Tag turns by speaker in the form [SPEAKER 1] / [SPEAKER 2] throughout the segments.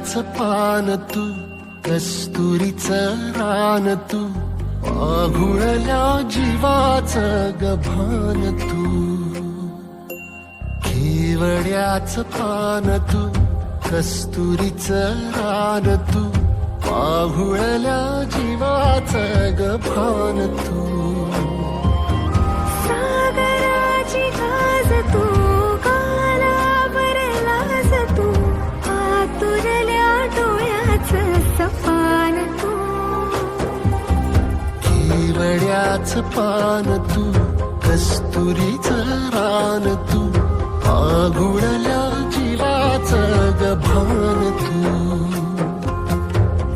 [SPEAKER 1] केवड्याचं पान तू, कस्तुरीचं रान तू, पाघुळल्या जीवाचं गभान तू. केवड्याचं पान तू, कस्तुरीचं रान तू, पाघुळल्या जीवाचं गभान तू.
[SPEAKER 2] सागराची गाज तू, गालावर लाज तू, आतुरल्या डोळ्याचं सपान तू.
[SPEAKER 1] केवड्याचं पान तू, कस्तुरीचं रान तू, पाघुळल्या जीवाचं गभान तू.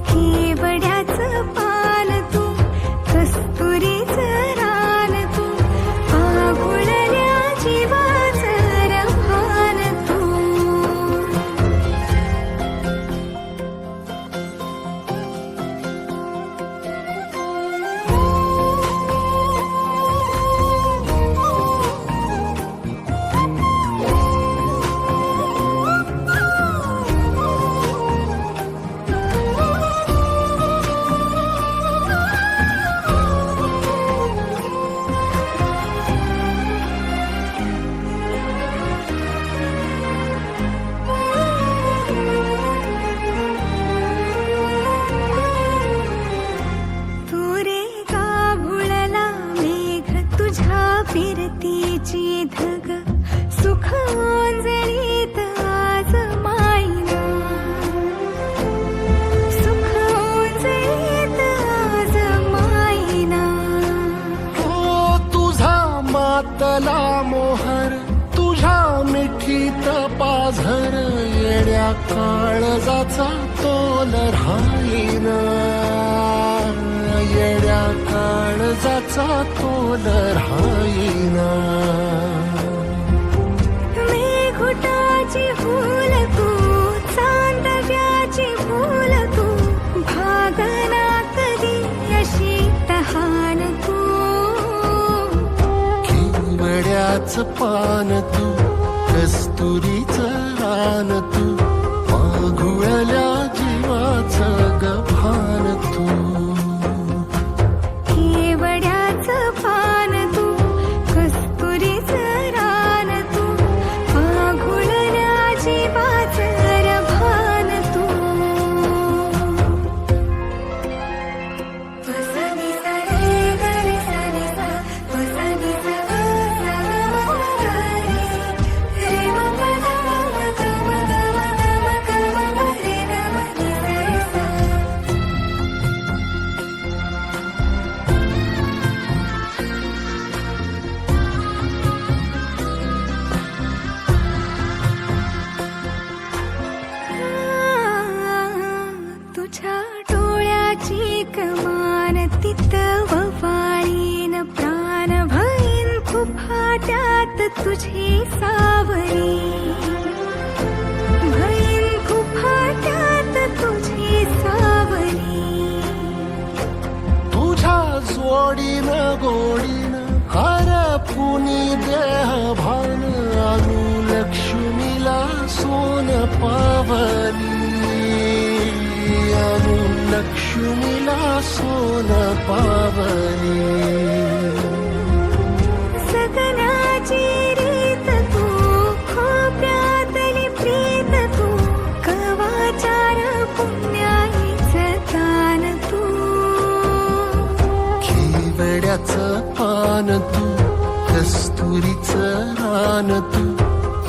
[SPEAKER 2] केवड्याचं पान तू, कस्तुरीचं रान तू, पाघुळल्या जीवाचं रभान तू. फिरतीची धग सुख ओंजळीत आज मायना, सुख ओंजळीत आज मायना.
[SPEAKER 1] हो तुझा मातला मोहर, तुझ्या मिठीत पाझर, येड्या काळजाचा तोल राहीना, येड्या काळजाचा तोल राहीना.
[SPEAKER 2] मेघुटाची फूल तू, चांदव्याची फूल तू, भागना कधी अशी तहान तू.
[SPEAKER 1] केवड्याचं पान तू, कस्तुरीचं रान तू, पाघुळल्या जीवाचं गभान तू.
[SPEAKER 2] केवड्याचं पान तू, कस्तुरीचं रान तू, पाघुळल्या जीवाचं रभान तू. वसनी सरे गरे सरे सा, वसनी सगा सगा रे म पदा म ग म ग रे न म ग रे सा. तुझ्या डोळ्याची कमान तिथं ववाळीन, प्राण भईन खूप फाट्यात तुझी सावरी, भईन खूप फाट्यात तुझी सावरी.
[SPEAKER 1] तुझ्या जोडीनं गोडीनं हरपुनी देह भान, अनुलक्ष्मीला सोन पावली, अनुलक्ष्मीला सोन पावली.
[SPEAKER 2] सगनाची रीत तू, खोप्यातली प्रीत तू, कवाचार पुण्याईचं दान तू.
[SPEAKER 1] केवड्याचं पान तू, कस्तुरीचं रान तू,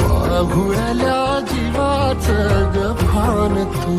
[SPEAKER 1] पाघुळल्या जीवाचं गभान तू.